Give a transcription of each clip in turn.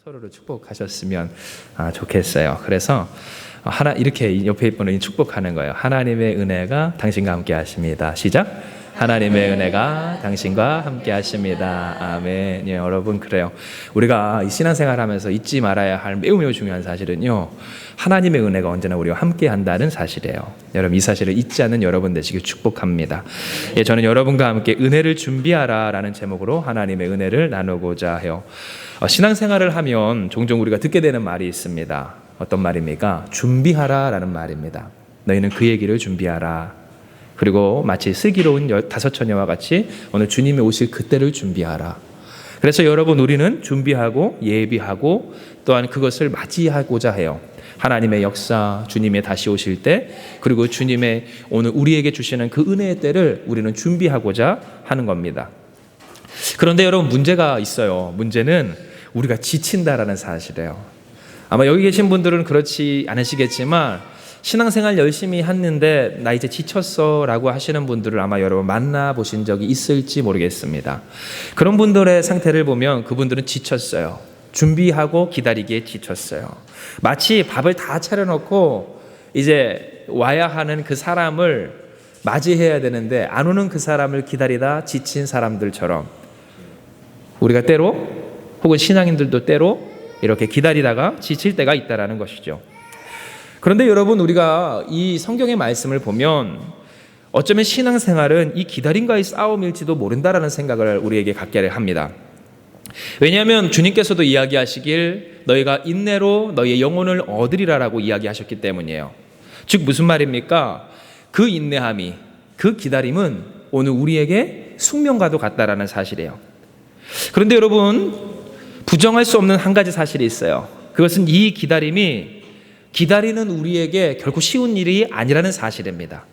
서로를 축복하셨으면 좋겠어요. 그래서 이렇게 옆에 분을 축복하는 거예요. 하나님의 은혜가 당신과 함께 하십니다. 시작. 하나님의 은혜가 당신과 함께 하십니다. 아멘. 예, 여러분, 그래요. 우리가 이 신앙생활하면서 잊지 말아야 할 매우 중요한 사실은요, 하나님의 은혜가 언제나 우리와 함께 한다는 사실이에요. 여러분, 이 사실을 잊지 않는 여러분 되시길 축복합니다. 예, 저는 여러분과 함께 은혜를 준비하라 라는 제목으로 하나님의 은혜를 나누고자 해요. 신앙생활을 하면 종종 우리가 듣게 되는 말이 있습니다. 어떤 말입니까? 준비하라 라는 말입니다. 너희는 그 얘기를 준비하라. 그리고 마치 슬기로운 5처녀와 같이 오늘 주님이 오실 그때를 준비하라. 그래서 여러분, 우리는 준비하고 예비하고 또한 그것을 맞이하고자 해요. 하나님의 역사, 주님의 다시 오실 때, 그리고 주님의 오늘 우리에게 주시는 그 은혜의 때를 우리는 준비하고자 하는 겁니다. 그런데 여러분, 문제가 있어요. 문제는 우리가 지친다라는 사실이에요. 아마 여기 계신 분들은 그렇지 않으시겠지만 신앙생활 열심히 했는데 나 이제 지쳤어 라고 하시는 분들을 아마 여러분 만나보신 적이 있을지 모르겠습니다. 그런 분들의 상태를 보면 그분들은 지쳤어요. 준비하고 기다리기에 지쳤어요. 마치 밥을 다 차려놓고 이제 와야 하는 그 사람을 맞이해야 되는데 안 오는 그 사람을 기다리다 지친 사람들처럼 우리가 때로, 혹은 신앙인들도 때로 이렇게 기다리다가 지칠 때가 있다라는 것이죠. 그런데 여러분, 우리가 이 성경의 말씀을 보면 어쩌면 신앙생활은 이 기다림과의 싸움일지도 모른다라는 생각을 우리에게 갖게 합니다. 왜냐하면 주님께서도 이야기하시길 너희가 인내로 너희의 영혼을 얻으리라라고 이야기하셨기 때문이에요. 즉 무슨 말입니까? 그 인내함이, 그 기다림은 오늘 우리에게 숙명과도 같다라는 사실이에요. 그런데 여러분, 부정할 수 없는 한 가지 사실이 있어요. 그것은 이 기다림이 기다리는 우리에게 결코 쉬운 일이 아니라는 사실입니다.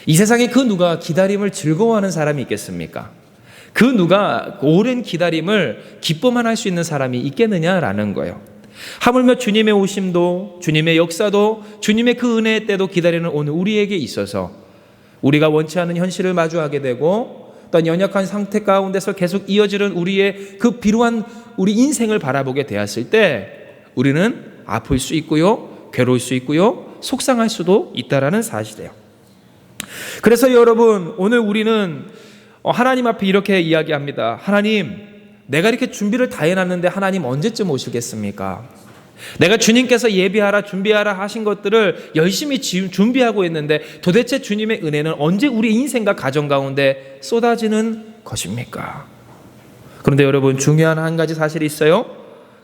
이 세상에 그 누가 기다림을 즐거워하는 사람이 있겠습니까? 그 누가 오랜 기다림을 기뻐만 할 수 있는 사람이 있겠느냐라는 거예요. 하물며 주님의 오심도, 주님의 역사도, 주님의 그 은혜의 때도 기다리는 오늘 우리에게 있어서 우리가 원치 않은 현실을 마주하게 되고 또한 연약한 상태 가운데서 계속 이어지는 우리의 그 비루한 우리 인생을 바라보게 되었을 때 우리는 아플 수 있고요, 괴로울 수 있고요, 속상할 수도 있다라는 사실이에요. 그래서 여러분, 오늘 우리는 하나님 앞에 이렇게 이야기합니다. 하나님, 내가 이렇게 준비를 다 해놨는데 하나님 언제쯤 오시겠습니까? 내가 주님께서 예비하라, 준비하라 하신 것들을 열심히 준비하고 있는데 도대체 주님의 은혜는 언제 우리 인생과 가정 가운데 쏟아지는 것입니까? 그런데 여러분, 중요한 한 가지 사실이 있어요.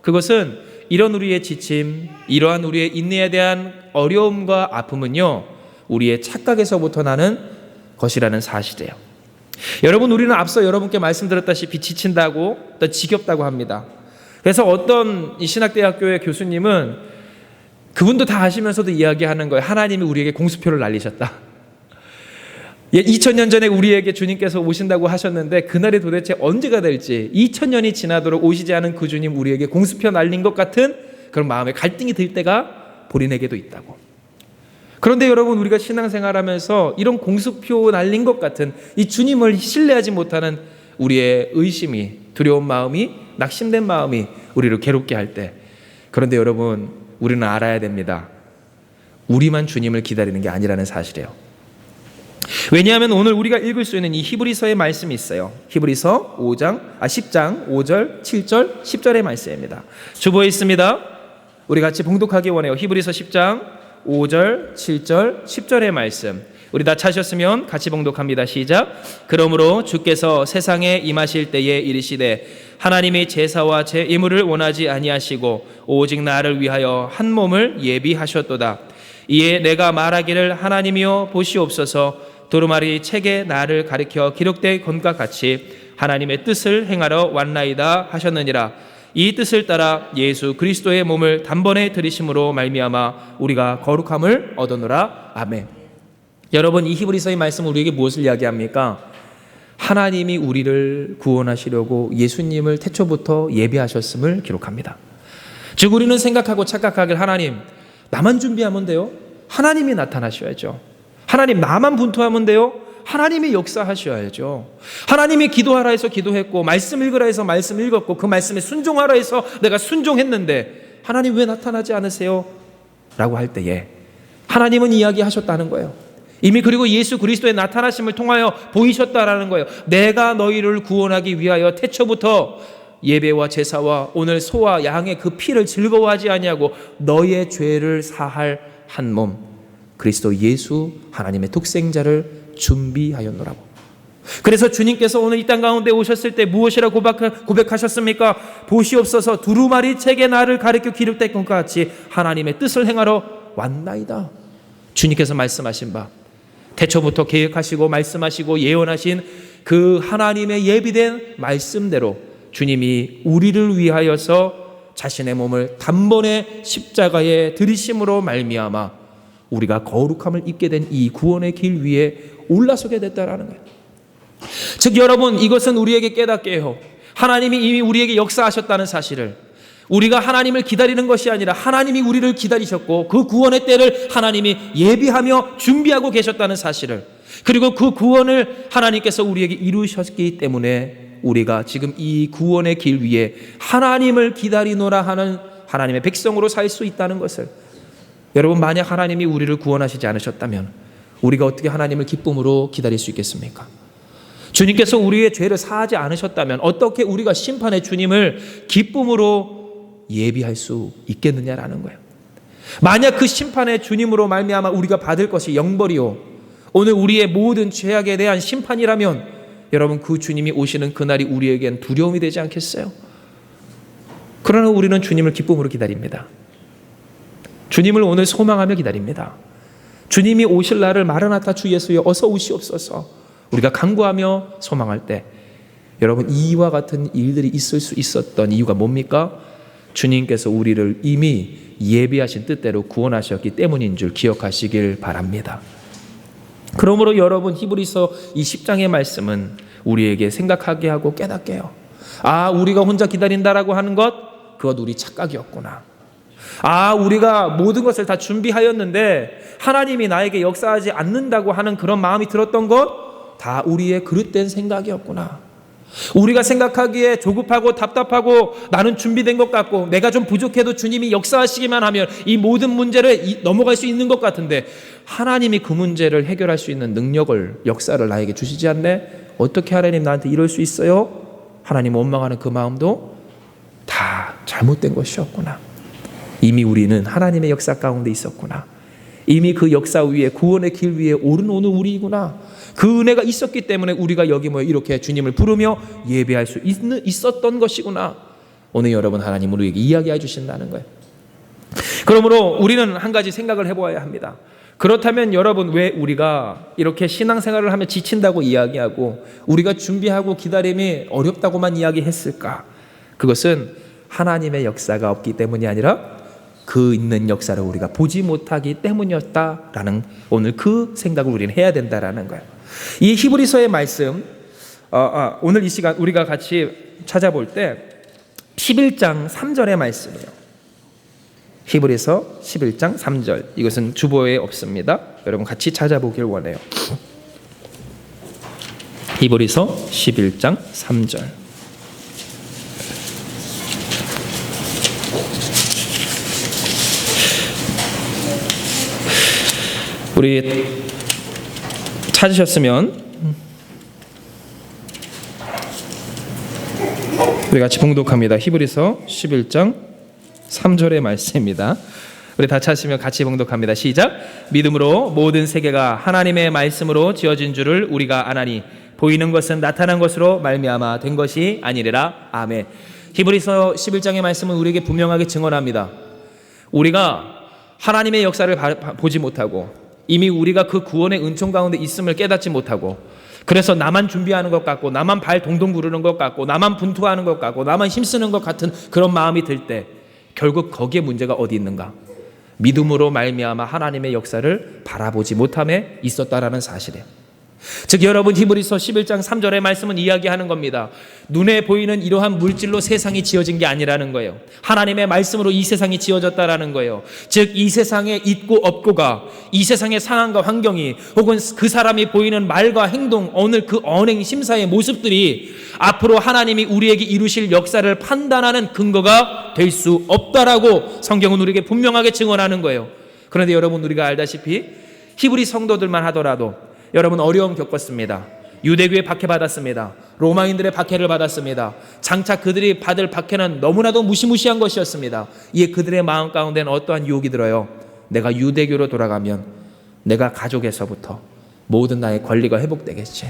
그것은 이런 우리의 지침, 이러한 우리의 인내에 대한 어려움과 아픔은요, 우리의 착각에서부터 나는 것이라는 사실이에요. 여러분, 우리는 앞서 여러분께 말씀드렸다시피 지친다고, 또 지겹다고 합니다. 그래서 어떤 이 신학대학교의 교수님은 그분도 다 아시면서도 이야기하는 거예요. 하나님이 우리에게 공수표를 날리셨다. 2000년 전에 우리에게 주님께서 오신다고 하셨는데 그날이 도대체 언제가 될지, 2000년이 지나도록 오시지 않은 그 주님 우리에게 공수표 날린 것 같은 그런 마음의 갈등이 들 때가 본인에게도 있다고. 그런데 여러분, 우리가 신앙생활하면서 이런 공수표 날린 것 같은 이 주님을 신뢰하지 못하는 우리의 의심이, 두려운 마음이, 낙심된 마음이 우리를 괴롭게 할 때, 그런데 여러분, 우리는 알아야 됩니다. 우리만 주님을 기다리는 게 아니라는 사실이에요. 왜냐하면 오늘 우리가 읽을 수 있는 이 히브리서의 말씀이 있어요. 히브리서 10장 5절, 7절, 10절의 말씀입니다. 주보에 있습니다. 우리 같이 봉독하기 원해요. 히브리서 10장 5절, 7절, 10절의 말씀. 우리 다 찾으셨으면 같이 봉독합니다. 시작. 그러므로 주께서 세상에 임하실 때에 이르시되 하나님의 제사와 제 예물을 원하지 아니하시고 오직 나를 위하여 한 몸을 예비하셨도다. 이에 내가 말하기를 하나님이여 보시옵소서, 두루마리 책에 나를 가리켜 기록된 것과 같이 하나님의 뜻을 행하러 왔나이다 하셨느니라. 이 뜻을 따라 예수 그리스도의 몸을 단번에 들이심으로 말미암아 우리가 거룩함을 얻었노라. 아멘. 여러분, 이 히브리서의 말씀은 우리에게 무엇을 이야기합니까? 하나님이 우리를 구원하시려고 예수님을 태초부터 예비하셨음을 기록합니다. 즉 우리는 생각하고 착각하길, 하나님 나만 준비하면 돼요? 하나님이 나타나셔야죠. 하나님 나만 분투하면 돼요? 하나님이 역사하셔야죠. 하나님이 기도하라 해서 기도했고 말씀 읽으라 해서 말씀 읽었고 그 말씀에 순종하라 해서 내가 순종했는데 하나님 왜 나타나지 않으세요? 라고 할 때에 하나님은 이야기하셨다는 거예요. 이미 그리고 예수 그리스도의 나타나심을 통하여 보이셨다라는 거예요. 내가 너희를 구원하기 위하여 태초부터 예배와 제사와 오늘 소와 양의 그 피를 즐거워하지 아니하고 너희의 죄를 사할 한 몸 그리스도 예수 하나님의 독생자를 준비하였노라고. 그래서 주님께서 오늘 이 땅 가운데 오셨을 때 무엇이라 고백하셨습니까? 보시옵소서 두루마리 책에 나를 가리켜 기록된 것 같이 하나님의 뜻을 행하러 왔나이다. 주님께서 말씀하신 바 태초부터 계획하시고 말씀하시고 예언하신 그 하나님의 예비된 말씀대로 주님이 우리를 위하여서 자신의 몸을 단번에 십자가에 들이심으로 말미암아 우리가 거룩함을 입게 된 이 구원의 길 위에 올라서게 됐다라는 거예요. 즉 여러분 이것은 우리에게 깨닫게 해요. 하나님이 이미 우리에게 역사하셨다는 사실을, 우리가 하나님을 기다리는 것이 아니라 하나님이 우리를 기다리셨고 그 구원의 때를 하나님이 예비하며 준비하고 계셨다는 사실을, 그리고 그 구원을 하나님께서 우리에게 이루셨기 때문에 우리가 지금 이 구원의 길 위에 하나님을 기다리노라 하는 하나님의 백성으로 살 수 있다는 것을, 여러분 만약 하나님이 우리를 구원하시지 않으셨다면 우리가 어떻게 하나님을 기쁨으로 기다릴 수 있겠습니까? 주님께서 우리의 죄를 사하지 않으셨다면 어떻게 우리가 심판의 주님을 기쁨으로 예비할 수 있겠느냐라는 거예요. 만약 그 심판의 주님으로 말미암아 우리가 받을 것이 영벌이요 오늘 우리의 모든 죄악에 대한 심판이라면 여러분 그 주님이 오시는 그날이 우리에겐 두려움이 되지 않겠어요? 그러나 우리는 주님을 기쁨으로 기다립니다. 주님을 오늘 소망하며 기다립니다. 주님이 오실 날을 마라나타 주 예수여 어서 오시옵소서 우리가 간구하며 소망할 때 여러분 이와 같은 일들이 있을 수 있었던 이유가 뭡니까? 주님께서 우리를 이미 예비하신 뜻대로 구원하셨기 때문인 줄 기억하시길 바랍니다. 그러므로 여러분 히브리서 이 10장의 말씀은 우리에게 생각하게 하고 깨닫게 해요. 아, 우리가 혼자 기다린다라고 하는 것 그것 우리 착각이었구나. 아, 우리가 모든 것을 다 준비하였는데 하나님이 나에게 역사하지 않는다고 하는 그런 마음이 들었던 것 다 우리의 그릇된 생각이었구나. 우리가 생각하기에 조급하고 답답하고 나는 준비된 것 같고 내가 좀 부족해도 주님이 역사하시기만 하면 이 모든 문제를 넘어갈 수 있는 것 같은데 하나님이 그 문제를 해결할 수 있는 능력을 역사를 나에게 주시지 않네? 어떻게 하나님 나한테 이럴 수 있어요? 하나님 원망하는 그 마음도 다 잘못된 것이었구나. 이미 우리는 하나님의 역사 가운데 있었구나. 이미 그 역사 위에 구원의 길 위에 오른 오늘 우리이구나. 그 은혜가 있었기 때문에 우리가 여기 모여 이렇게 주님을 부르며 예배할 수 있었던 것이구나. 오늘 여러분 하나님 우리에게 이야기해 주신다는 거예요. 그러므로 우리는 한 가지 생각을 해보아야 합니다. 그렇다면 여러분 왜 우리가 이렇게 신앙생활을 하며 지친다고 이야기하고 우리가 준비하고 기다림이 어렵다고만 이야기했을까? 그것은 하나님의 역사가 없기 때문이 아니라 그 있는 역사를 우리가 보지 못하기 때문이었다라는 오늘 그 생각을 우리는 해야 된다라는 거예요. 이 히브리서의 말씀 오늘 이 시간 우리가 같이 찾아볼 때 11장 3절의 말씀이에요. 히브리서 11장 3절 이것은 주보에 없습니다. 여러분 같이 찾아보길 원해요. 히브리서 11장 3절 우리 찾으셨으면 우리 같이 봉독합니다. 히브리서 11장 3절의 말씀입니다. 우리 다 찾으시면 같이 봉독합니다. 시작. 믿음으로 모든 세계가 하나님의 말씀으로 지어진 줄을 우리가 아나니 보이는 것은 나타난 것으로 말미암아 된 것이 아니라. 아멘. 히브리서 11장의 말씀은 우리에게 분명하게 증언합니다. 우리가 하나님의 역사를 보지 못하고 이미 우리가 그 구원의 은총 가운데 있음을 깨닫지 못하고 그래서 나만 준비하는 것 같고 나만 발 동동 구르는 것 같고 나만 분투하는 것 같고 나만 힘쓰는 것 같은 그런 마음이 들 때 결국 거기에 문제가 어디 있는가? 믿음으로 말미암아 하나님의 역사를 바라보지 못함에 있었다라는 사실이에요. 즉 여러분, 히브리서 11장 3절의 말씀은 이야기하는 겁니다. 눈에 보이는 이러한 물질로 세상이 지어진 게 아니라는 거예요. 하나님의 말씀으로 이 세상이 지어졌다라는 거예요. 즉 이 세상에 있고 없고가, 이 세상의 상황과 환경이, 혹은 그 사람이 보이는 말과 행동, 오늘 그 언행 심사의 모습들이 앞으로 하나님이 우리에게 이루실 역사를 판단하는 근거가 될 수 없다라고 성경은 우리에게 분명하게 증언하는 거예요. 그런데 여러분, 우리가 알다시피 히브리 성도들만 하더라도 여러분 어려움 겪었습니다. 유대교에 박해받았습니다. 로마인들의 박해를 받았습니다. 장차 그들이 받을 박해는 너무나도 무시무시한 것이었습니다. 이에 그들의 마음 가운데는 어떠한 유혹이 들어요. 내가 유대교로 돌아가면 내가 가족에서부터 모든 나의 권리가 회복되겠지.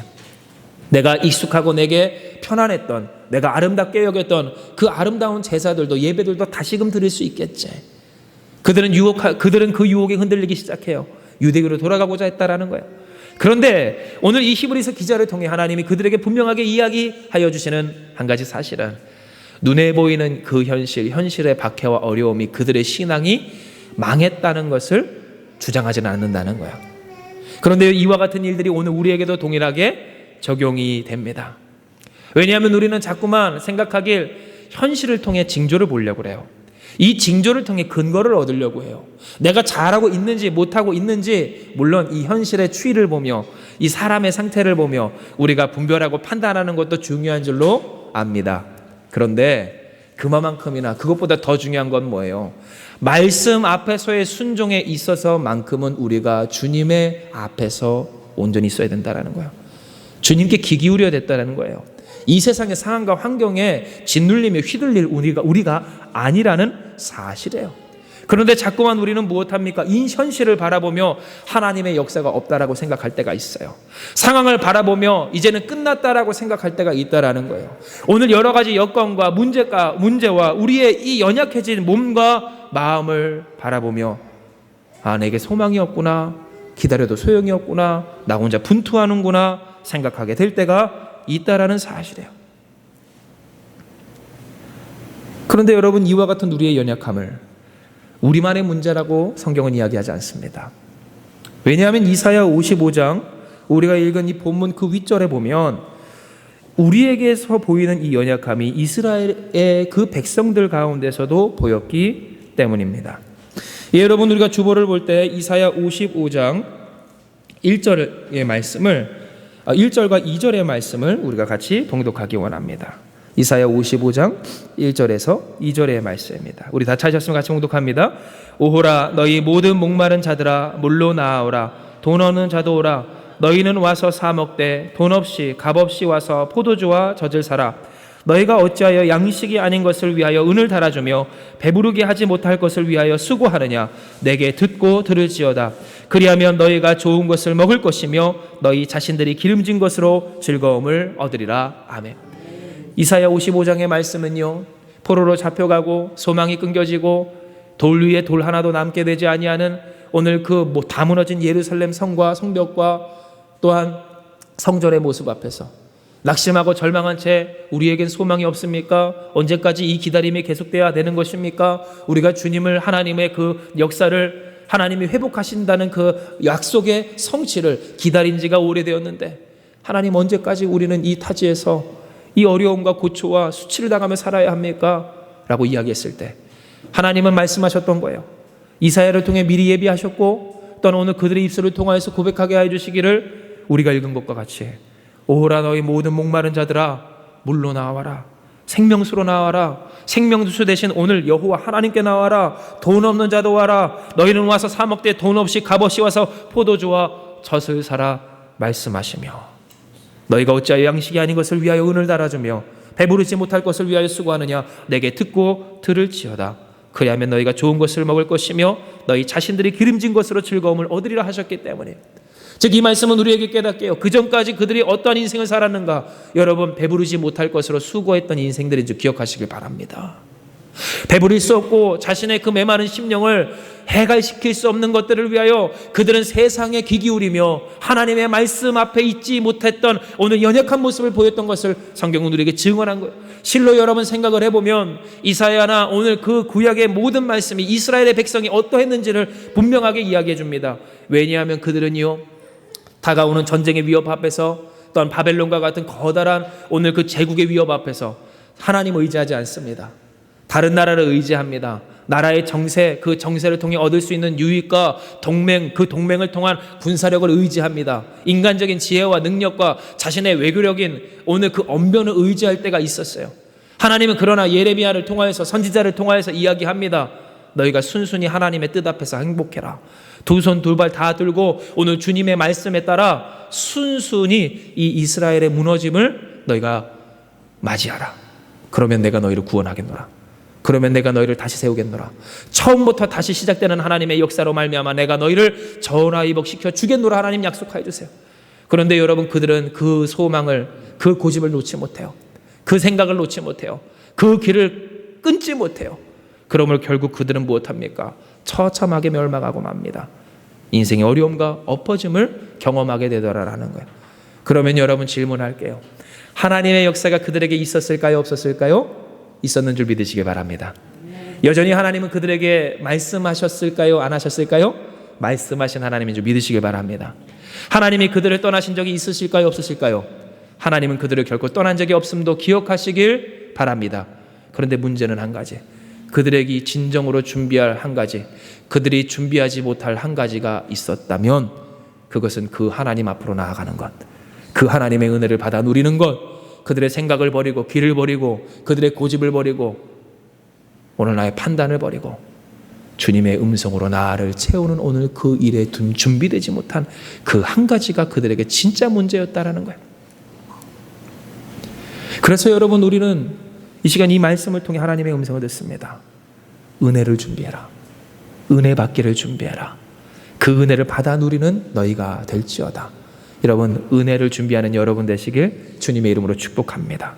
내가 익숙하고 내게 편안했던, 내가 아름답게 여겼던 그 아름다운 제사들도, 예배들도 다시금 드릴 수 있겠지. 그들은 그 유혹에 흔들리기 시작해요. 유대교로 돌아가고자 했다라는 거예요. 그런데 오늘 이 히브리서 기자를 통해 하나님이 그들에게 분명하게 이야기하여 주시는 한 가지 사실은, 눈에 보이는 그 현실의 박해와 어려움이 그들의 신앙이 망했다는 것을 주장하지는 않는다는 거예요. 그런데 이와 같은 일들이 오늘 우리에게도 동일하게 적용이 됩니다. 왜냐하면 우리는 자꾸만 생각하길 현실을 통해 징조를 보려고 그래요. 이 징조를 통해 근거를 얻으려고 해요. 내가 잘하고 있는지 못하고 있는지, 물론 이 현실의 추이를 보며 이 사람의 상태를 보며 우리가 분별하고 판단하는 것도 중요한 줄로 압니다. 그런데 그만큼이나 그것보다 더 중요한 건 뭐예요? 말씀 앞에서의 순종에 있어서만큼은 우리가 주님의 앞에서 온전히 있어야 된다는 거예요. 주님께 귀 기울여야 됐다는 거예요. 이 세상의 상황과 환경에 짓눌리며 휘둘릴 우리가 아니라는 사실이에요. 그런데 자꾸만 우리는 무엇합니까? 이 현실을 바라보며 하나님의 역사가 없다라고 생각할 때가 있어요. 상황을 바라보며 이제는 끝났다라고 생각할 때가 있다라는 거예요. 오늘 여러 가지 여건과 문제와 우리의 이 연약해진 몸과 마음을 바라보며, 아, 내게 소망이 없구나, 기다려도 소용이 없구나, 나 혼자 분투하는구나 생각하게 될 때가 있다라는 사실이에요. 그런데 여러분, 이와 같은 우리의 연약함을 우리만의 문제라고 성경은 이야기하지 않습니다. 왜냐하면 이사야 55장 우리가 읽은 이 본문 그 윗절에 보면 우리에게서 보이는 이 연약함이 이스라엘의 그 백성들 가운데서도 보였기 때문입니다. 여러분, 우리가 주보를 볼 때 이사야 55장 1절의 말씀을 1절과 2절의 말씀을 우리가 같이 봉독하기 원합니다. 이사야 55장 1절에서 2절의 말씀입니다. 우리 다 찾으셨으면 같이 봉독합니다. 오호라, 너희 모든 목마른 자들아 물로 나아오라. 돈 없는 자도 오라. 너희는 와서 사 먹되 돈 없이 값없이 와서 포도주와 젖을 사라. 너희가 어찌하여 양식이 아닌 것을 위하여 은을 달아주며 배부르게 하지 못할 것을 위하여 수고하느냐. 내게 듣고 들을지어다. 그리하면 너희가 좋은 것을 먹을 것이며 너희 자신들이 기름진 것으로 즐거움을 얻으리라. 아멘. 이사야 55장의 말씀은요, 포로로 잡혀가고 소망이 끊겨지고 돌 위에 돌 하나도 남게 되지 아니하는 오늘 그 다 무너진 예루살렘 성과 성벽과 또한 성전의 모습 앞에서 낙심하고 절망한 채 우리에겐 소망이 없습니까? 언제까지 이 기다림이 계속돼야 되는 것입니까? 우리가 주님을, 하나님의 그 역사를 하나님이 회복하신다는 그 약속의 성취를 기다린 지가 오래되었는데 하나님, 언제까지 우리는 이 타지에서 이 어려움과 고초와 수치를 당하며 살아야 합니까? 라고 이야기했을 때 하나님은 말씀하셨던 거예요. 이사야를 통해 미리 예비하셨고 또는 오늘 그들의 입술을 통하여서 고백하게 하여 주시기를 우리가 읽은 것과 같이, 오호라, 너희 모든 목마른 자들아 물로 나와라. 생명수로 나와라. 생명수 대신 오늘 여호와 하나님께 나와라. 돈 없는 자도 와라. 너희는 와서 사 먹되 돈 없이 값없이 와서 포도주와 젖을 사라 말씀하시며, 너희가 어찌하여 양식이 아닌 것을 위하여 은을 달아주며 배부르지 못할 것을 위하여 수고하느냐. 내게 듣고 들을지어다. 그리하면 너희가 좋은 것을 먹을 것이며 너희 자신들이 기름진 것으로 즐거움을 얻으리라 하셨기 때문에, 즉 이 말씀은 우리에게 깨닫게 해요. 그 전까지 그들이 어떠한 인생을 살았는가? 여러분, 배부르지 못할 것으로 수고했던 인생들인 줄 기억하시길 바랍니다. 배부릴 수 없고 자신의 그 메마른 심령을 해갈시킬 수 없는 것들을 위하여 그들은 세상에 귀 기울이며 하나님의 말씀 앞에 있지 못했던 오늘 연약한 모습을 보였던 것을 성경은 우리에게 증언한 거예요. 실로 여러분 생각을 해보면 이사야나 오늘 그 구약의 모든 말씀이 이스라엘의 백성이 어떠했는지를 분명하게 이야기해 줍니다. 왜냐하면 그들은요, 다가오는 전쟁의 위협 앞에서, 또한 바벨론과 같은 커다란 오늘 그 제국의 위협 앞에서 하나님 의지하지 않습니다. 다른 나라를 의지합니다. 나라의 정세, 그 정세를 통해 얻을 수 있는 유익과 동맹, 그 동맹을 통한 군사력을 의지합니다. 인간적인 지혜와 능력과 자신의 외교력인 오늘 그 언변을 의지할 때가 있었어요. 하나님은 그러나 예레미야를 통하여서, 선지자를 통하여서 이야기합니다. 너희가 순순히 하나님의 뜻 앞에서 행복해라. 두 손 두 발 다 들고 오늘 주님의 말씀에 따라 순순히 이 이스라엘의 무너짐을 너희가 맞이하라. 그러면 내가 너희를 구원하겠노라. 그러면 내가 너희를 다시 세우겠노라. 처음부터 다시 시작되는 하나님의 역사로 말미암아 내가 너희를 전화위복시켜 주겠노라. 하나님 약속하여 주세요. 그런데 여러분, 그들은 그 소망을, 그 고집을 놓지 못해요. 그 생각을 놓지 못해요. 그 길을 끊지 못해요. 그러므로 결국 그들은 무엇합니까? 처참하게 멸망하고 맙니다. 인생의 어려움과 엎어짐을 경험하게 되더라라는 거예요. 그러면 여러분, 질문할게요. 하나님의 역사가 그들에게 있었을까요? 없었을까요? 있었는 줄 믿으시기 바랍니다. 여전히 하나님은 그들에게 말씀하셨을까요? 안 하셨을까요? 말씀하신 하나님인 줄 믿으시기 바랍니다. 하나님이 그들을 떠나신 적이 있으실까요? 없으실까요? 하나님은 그들을 결코 떠난 적이 없음도 기억하시길 바랍니다. 그런데 문제는 한 가지, 그들에게 진정으로 준비할 한 가지, 그들이 준비하지 못할 한 가지가 있었다면 그것은 그 하나님 앞으로 나아가는 것, 그 하나님의 은혜를 받아 누리는 것, 그들의 생각을 버리고 길을 버리고 그들의 고집을 버리고 오늘 나의 판단을 버리고 주님의 음성으로 나를 채우는 오늘 그 일에 준비되지 못한 그 한 가지가 그들에게 진짜 문제였다라는 거예요. 그래서 여러분, 우리는 이 시간 이 말씀을 통해 하나님의 음성을 듣습니다. 은혜를 준비해라. 은혜 받기를 준비해라. 그 은혜를 받아 누리는 너희가 될지어다. 여러분, 은혜를 준비하는 여러분 되시길 주님의 이름으로 축복합니다.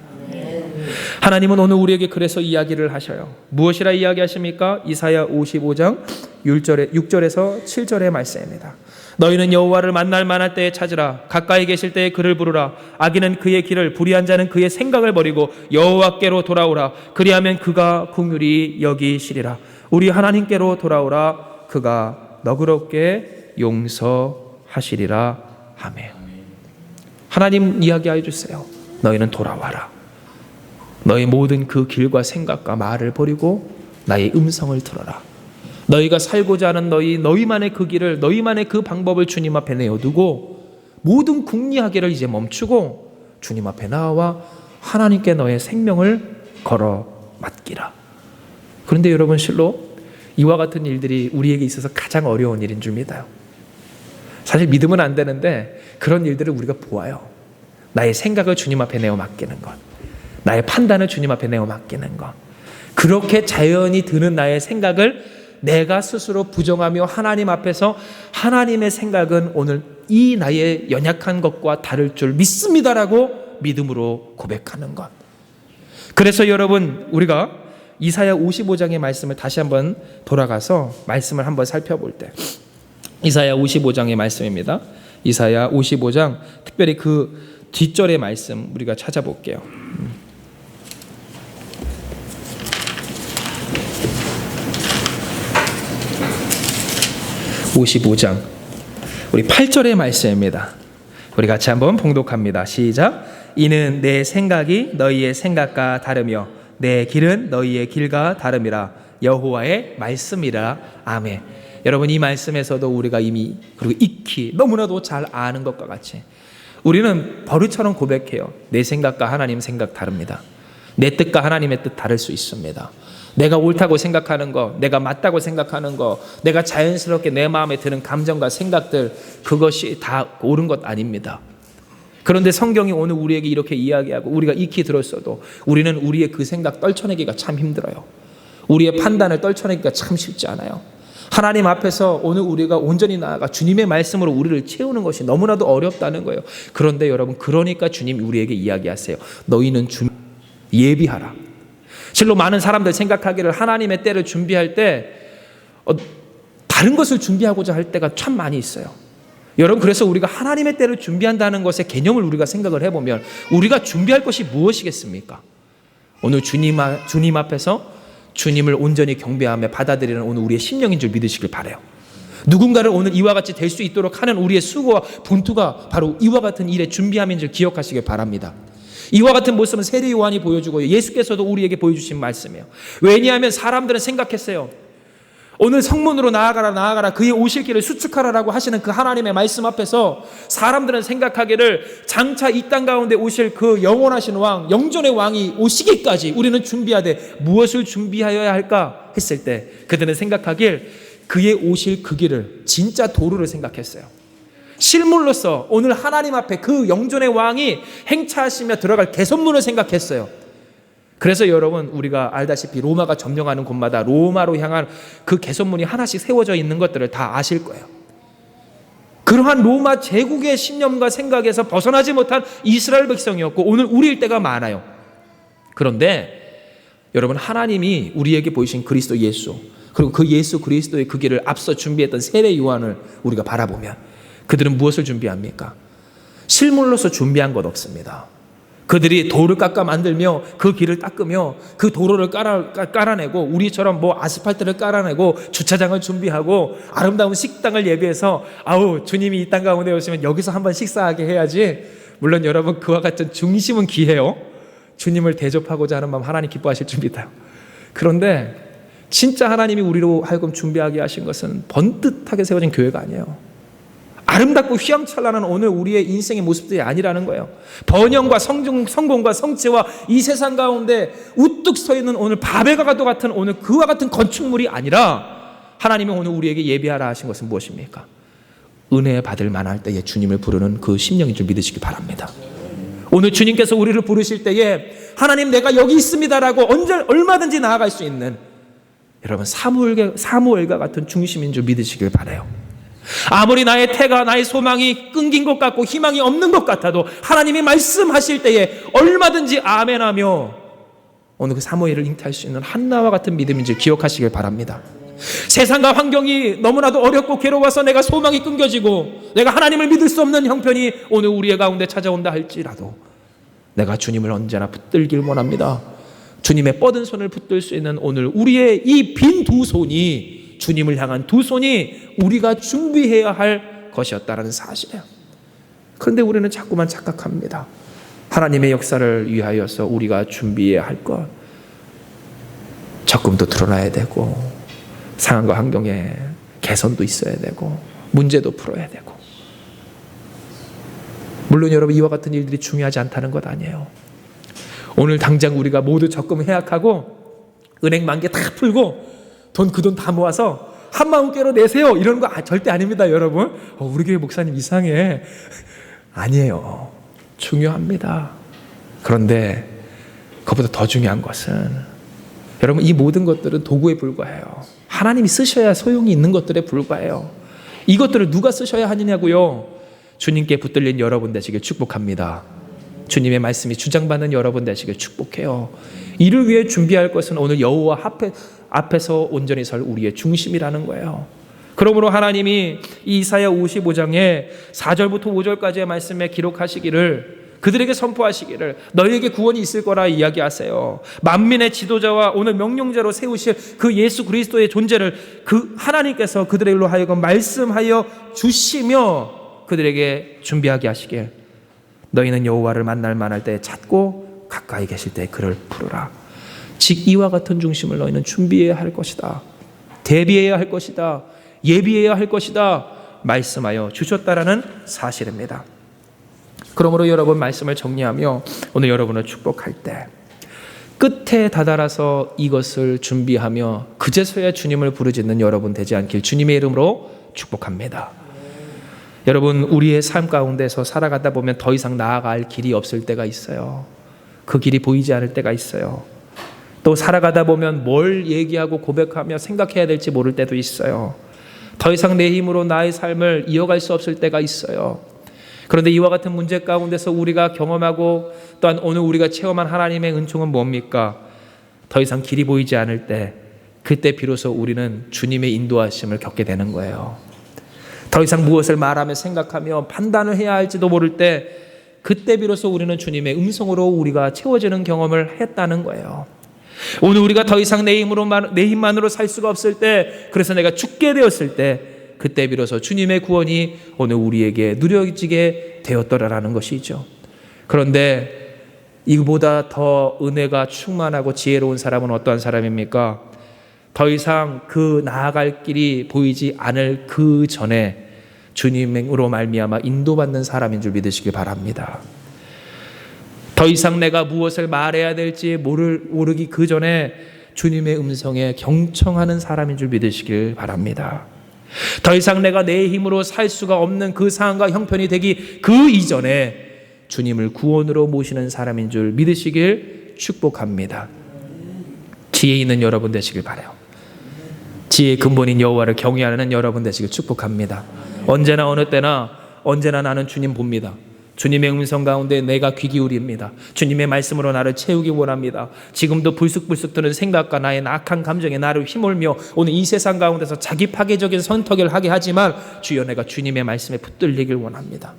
하나님은 오늘 우리에게 그래서 이야기를 하셔요. 무엇이라 이야기하십니까? 이사야 55장 6절에서 7절의 말씀입니다. 너희는 여호와를 만날 만할 때에 찾으라. 가까이 계실 때에 그를 부르라. 악인은 그의 길을, 불의한 자는 그의 생각을 버리고 여호와께로 돌아오라. 그리하면 그가 긍휼히 여기시리라. 우리 하나님께로 돌아오라. 그가 너그럽게 용서하시리라 하며. 하나님 이야기해 주세요. 너희는 돌아와라. 너희 모든 그 길과 생각과 말을 버리고 나의 음성을 들어라. 너희가 살고자 하는 너희만의 그 길을, 너희만의 그 방법을 주님 앞에 내어두고 모든 궁리하기를 이제 멈추고 주님 앞에 나와 하나님께 너의 생명을 걸어 맡기라. 그런데 여러분, 실로 이와 같은 일들이 우리에게 있어서 가장 어려운 일인 줄 믿어요. 사실 믿으면 안 되는데 그런 일들을 우리가 보아요. 나의 생각을 주님 앞에 내어 맡기는 것, 나의 판단을 주님 앞에 내어 맡기는 것, 그렇게 자연히 드는 나의 생각을 내가 스스로 부정하며 하나님 앞에서 하나님의 생각은 오늘 이 나의 연약한 것과 다를 줄 믿습니다라고 믿음으로 고백하는 것. 그래서 여러분, 우리가 이사야 55장의 말씀을 다시 한번 돌아가서 말씀을 한번 살펴볼 때, 이사야 55장의 말씀입니다. 이사야 55장, 특별히 그 뒷절의 말씀 우리가 찾아볼게요. 55장 우리 8절의 말씀입니다. 우리 같이 한번 봉독합니다. 시작. 이는 내 생각이 너희의 생각과 다르며 내 길은 너희의 길과 다름이라. 여호와의 말씀이라. 아멘. 여러분, 이 말씀에서도 우리가 이미 그리고 익히 너무나도 잘 아는 것과 같이 우리는 버릇처럼 고백해요. 내 생각과 하나님 생각 다릅니다. 내 뜻과 하나님의 뜻 다를 수 있습니다. 내가 옳다고 생각하는 거, 내가 맞다고 생각하는 거, 내가 자연스럽게 내 마음에 드는 감정과 생각들, 그것이 다 옳은 것 아닙니다. 그런데 성경이 오늘 우리에게 이렇게 이야기하고 우리가 익히 들었어도 우리는 우리의 그 생각 떨쳐내기가 참 힘들어요. 우리의 판단을 떨쳐내기가 참 쉽지 않아요. 하나님 앞에서 오늘 우리가 온전히 나아가 주님의 말씀으로 우리를 채우는 것이 너무나도 어렵다는 거예요. 그런데 여러분, 그러니까 주님이 우리에게 이야기하세요. 너희는 예비하라. 실로 많은 사람들 생각하기를 하나님의 때를 준비할 때 다른 것을 준비하고자 할 때가 참 많이 있어요. 여러분, 그래서 우리가 하나님의 때를 준비한다는 것의 개념을 우리가 생각을 해보면 우리가 준비할 것이 무엇이겠습니까? 오늘 주님 앞에서 주님을 온전히 경배하며 받아들이는 오늘 우리의 심령인 줄 믿으시길 바라요. 누군가를 오늘 이와 같이 될 수 있도록 하는 우리의 수고와 분투가 바로 이와 같은 일에 준비함인 줄 기억하시길 바랍니다. 이와 같은 모습은 세례 요한이 보여주고 예수께서도 우리에게 보여주신 말씀이에요. 왜냐하면 사람들은 생각했어요. 오늘 성문으로 나아가라 그의 오실 길을 수축하라라고 하시는 그 하나님의 말씀 앞에서 사람들은 생각하기를 장차 이 땅 가운데 오실 그 영원하신 왕, 영존의 왕이 오시기까지 우리는 준비하되 무엇을 준비하여야 할까 했을 때 그들은 생각하길 그의 오실 그 길을 진짜 도로를 생각했어요. 실물로서 오늘 하나님 앞에 그 영존의 왕이 행차하시며 들어갈 개선문을 생각했어요. 그래서 여러분 우리가 알다시피 로마가 점령하는 곳마다 로마로 향한 그 개선문이 하나씩 세워져 있는 것들을 다 아실 거예요. 그러한 로마 제국의 신념과 생각에서 벗어나지 못한 이스라엘 백성이었고 오늘 우리일 때가 많아요. 그런데 여러분 하나님이 우리에게 보이신 그리스도 예수 그리고 그 예수 그리스도의 그 길을 앞서 준비했던 세례 요한을 우리가 바라보면 그들은 무엇을 준비합니까? 실물로서 준비한 것 없습니다. 그들이 돌을 깎아 만들며 그 길을 닦으며 그 도로를 깔아내고 우리처럼 뭐 아스팔트를 깔아내고 주차장을 준비하고 아름다운 식당을 예비해서 아우 주님이 이 땅 가운데 오시면 여기서 한번 식사하게 해야지. 물론 여러분 그와 같은 중심은 귀해요. 주님을 대접하고자 하는 마음 하나님 기뻐하실 줄입니다. 그런데 진짜 하나님이 우리로 하여금 준비하게 하신 것은 번듯하게 세워진 교회가 아니에요. 아름답고 휘황찬란한 오늘 우리의 인생의 모습들이 아니라는 거예요. 번영과 성공과 성취와 이 세상 가운데 우뚝 서 있는 오늘 바벨과 같은 오늘 그와 같은 건축물이 아니라 하나님이 오늘 우리에게 예비하라 하신 것은 무엇입니까? 은혜 받을 만할 때에 주님을 부르는 그 심령인 줄 믿으시기 바랍니다. 오늘 주님께서 우리를 부르실 때에 하나님 내가 여기 있습니다라고 얼마든지 나아갈 수 있는 여러분 사무엘과 같은 중심인 줄 믿으시길 바라요. 아무리 나의 태가 나의 소망이 끊긴 것 같고 희망이 없는 것 같아도 하나님이 말씀하실 때에 얼마든지 아멘하며 오늘 그 사무엘을 잉태할 수 있는 한나와 같은 믿음인지 기억하시길 바랍니다. 세상과 환경이 너무나도 어렵고 괴로워서 내가 소망이 끊겨지고 내가 하나님을 믿을 수 없는 형편이 오늘 우리의 가운데 찾아온다 할지라도 내가 주님을 언제나 붙들길 원합니다. 주님의 뻗은 손을 붙들 수 있는 오늘 우리의 이 빈 두 손이 주님을 향한 두 손이 우리가 준비해야 할 것이었다는 사실이에요. 그런데 우리는 자꾸만 착각합니다. 하나님의 역사를 위하여서 우리가 준비해야 할 것 적금도 드러나야 되고 상황과 환경에 개선도 있어야 되고 문제도 풀어야 되고 물론 여러분 이와 같은 일들이 중요하지 않다는 것 아니에요. 오늘 당장 우리가 모두 적금 해약하고 은행 만기 다 풀고 그 돈 다 모아서 한마음께로 내세요 이런 거 절대 아닙니다. 여러분 우리 교회 목사님 이상해. 아니에요. 중요합니다. 그런데 그것보다 더 중요한 것은 여러분 이 모든 것들은 도구에 불과해요. 하나님이 쓰셔야 소용이 있는 것들에 불과해요. 이것들을 누가 쓰셔야 하느냐고요. 주님께 붙들린 여러분 되시길 축복합니다. 주님의 말씀이 주장받는 여러분 되시길 축복해요. 이를 위해 준비할 것은 오늘 여호와 앞에서 온전히 설 우리의 중심이라는 거예요. 그러므로 하나님이 이사야 55장에 4절부터 5절까지의 말씀에 기록하시기를 그들에게 선포하시기를 너희에게 구원이 있을 거라 이야기하세요. 만민의 지도자와 오늘 명령자로 세우실 그 예수 그리스도의 존재를 그 하나님께서 그들로 하여금 말씀하여 주시며 그들에게 준비하게 하시길 너희는 여호와를 만날 만할 때 찾고 가까이 계실 때 그를 부르라. 즉 이와 같은 중심을 너희는 준비해야 할 것이다. 대비해야 할 것이다. 예비해야 할 것이다. 말씀하여 주셨다라는 사실입니다. 그러므로 여러분 말씀을 정리하며 오늘 여러분을 축복할 때 끝에 다다라서 이것을 준비하며 그제서야 주님을 부르짖는 여러분 되지 않길 주님의 이름으로 축복합니다. 여러분 우리의 삶 가운데서 살아가다 보면 더 이상 나아갈 길이 없을 때가 있어요. 그 길이 보이지 않을 때가 있어요. 또 살아가다 보면 뭘 얘기하고 고백하며 생각해야 될지 모를 때도 있어요. 더 이상 내 힘으로 나의 삶을 이어갈 수 없을 때가 있어요. 그런데 이와 같은 문제 가운데서 우리가 경험하고 또한 오늘 우리가 체험한 하나님의 은총은 뭡니까? 더 이상 길이 보이지 않을 때 그때 비로소 우리는 주님의 인도하심을 겪게 되는 거예요. 더 이상 무엇을 말하며 생각하며 판단을 해야 할지도 모를 때 그때 비로소 우리는 주님의 음성으로 우리가 채워지는 경험을 했다는 거예요. 오늘 우리가 더 이상 내 힘만으로 살 수가 없을 때 그래서 내가 죽게 되었을 때 그때 비로소 주님의 구원이 오늘 우리에게 누려지게 되었더라라는 것이죠. 그런데 이보다 더 은혜가 충만하고 지혜로운 사람은 어떠한 사람입니까? 더 이상 그 나아갈 길이 보이지 않을 그 전에 주님으로 말미암아 인도받는 사람인 줄 믿으시길 바랍니다. 더 이상 내가 무엇을 말해야 될지 모르기 그 전에 주님의 음성에 경청하는 사람인 줄 믿으시길 바랍니다. 더 이상 내가 내 힘으로 살 수가 없는 그 상황과 형편이 되기 그 이전에 주님을 구원으로 모시는 사람인 줄 믿으시길 축복합니다. 지혜 있는 여러분 되시길 바라요. 지혜의 근본인 여호와를 경외하는 여러분 되시길 축복합니다. 언제나 어느 때나 언제나 나는 주님 봅니다. 주님의 음성 가운데 내가 귀 기울입니다. 주님의 말씀으로 나를 채우기 원합니다. 지금도 불쑥불쑥 드는 생각과 나의 악한 감정에 나를 휘몰며 오늘 이 세상 가운데서 자기 파괴적인 선택을 하게 하지만 주여 내가 주님의 말씀에 붙들리길 원합니다.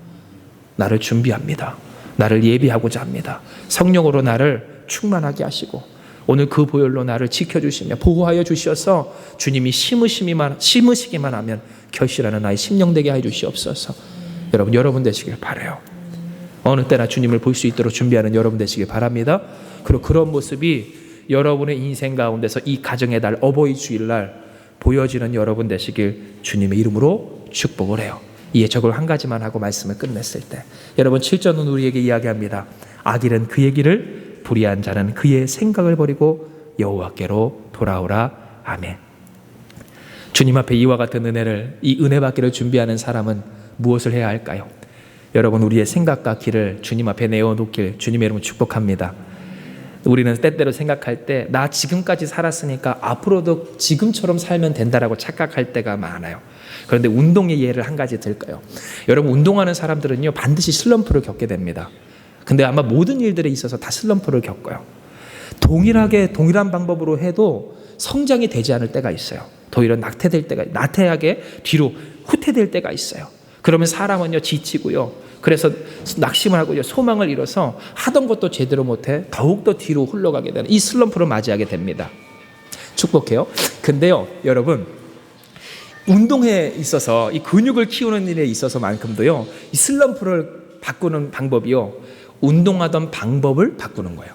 나를 준비합니다. 나를 예비하고자 합니다. 성령으로 나를 충만하게 하시고 오늘 그 보혈로 나를 지켜주시며 보호하여 주셔서 주님이 심으시기만 하면 결실하는 나의 심령 되게 해 주시옵소서. 여러분 되시길 바라요. 어느 때나 주님을 볼 수 있도록 준비하는 여러분 되시길 바랍니다. 그리고 그런 모습이 여러분의 인생 가운데서 이 가정의 달 어버이 주일날 보여지는 여러분 되시길 주님의 이름으로 축복을 해요. 이에 저걸 한 가지만 하고 말씀을 끝냈을 때 여러분 7절은 우리에게 이야기합니다. 악일은 그의 길을 불의한 자는 그의 생각을 버리고 여호와께로 돌아오라. 아멘. 주님 앞에 이와 같은 은혜를 이 은혜 받기를 준비하는 사람은 무엇을 해야 할까요? 여러분 우리의 생각과 길을 주님 앞에 내어놓길 주님의 이름으로 축복합니다. 우리는 때때로 생각할 때 나 지금까지 살았으니까 앞으로도 지금처럼 살면 된다라고 착각할 때가 많아요. 그런데 운동의 예를 한 가지 들까요? 여러분 운동하는 사람들은요 반드시 슬럼프를 겪게 됩니다. 근데 아마 모든 일들에 있어서 다 슬럼프를 겪어요. 동일한 방법으로 해도 성장이 되지 않을 때가 있어요. 오히려 나태하게 뒤로 후퇴될 때가 있어요. 그러면 사람은요 지치고요. 그래서 낙심을 하고요. 소망을 잃어서 하던 것도 제대로 못해 더욱더 뒤로 흘러가게 되는 이 슬럼프를 맞이하게 됩니다. 축복해요. 근데요 여러분 운동에 있어서 이 근육을 키우는 일에 있어서만큼도요 이 슬럼프를 바꾸는 방법이요 운동하던 방법을 바꾸는 거예요.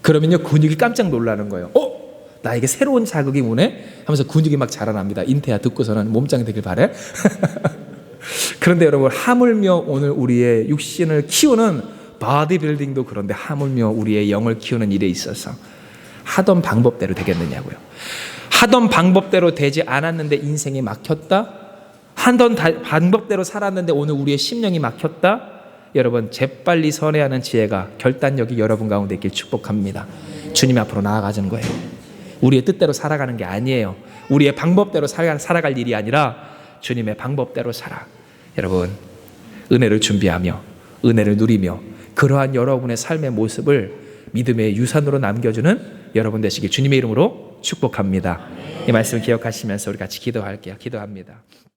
그러면요 근육이 깜짝 놀라는 거예요. 나에게 새로운 자극이 오네 하면서 근육이 막 자라납니다. 인태야 듣고서는 몸짱이 되길 바래. 그런데 여러분 하물며 오늘 우리의 육신을 키우는 바디빌딩도 그런데 하물며 우리의 영을 키우는 일에 있어서 하던 방법대로 되겠느냐고요. 하던 방법대로 되지 않았는데 인생이 막혔다. 하던 방법대로 살았는데 오늘 우리의 심령이 막혔다. 여러분 재빨리 선회하는 지혜가 결단력이 여러분 가운데 있길 축복합니다. 주님 앞으로 나아가는 거예요. 우리의 뜻대로 살아가는 게 아니에요. 우리의 방법대로 살아갈 일이 아니라 주님의 방법대로 살아. 여러분 은혜를 준비하며 은혜를 누리며 그러한 여러분의 삶의 모습을 믿음의 유산으로 남겨주는 여러분 되시길 주님의 이름으로 축복합니다. 이 말씀 기억하시면서 우리 같이 기도할게요. 기도합니다.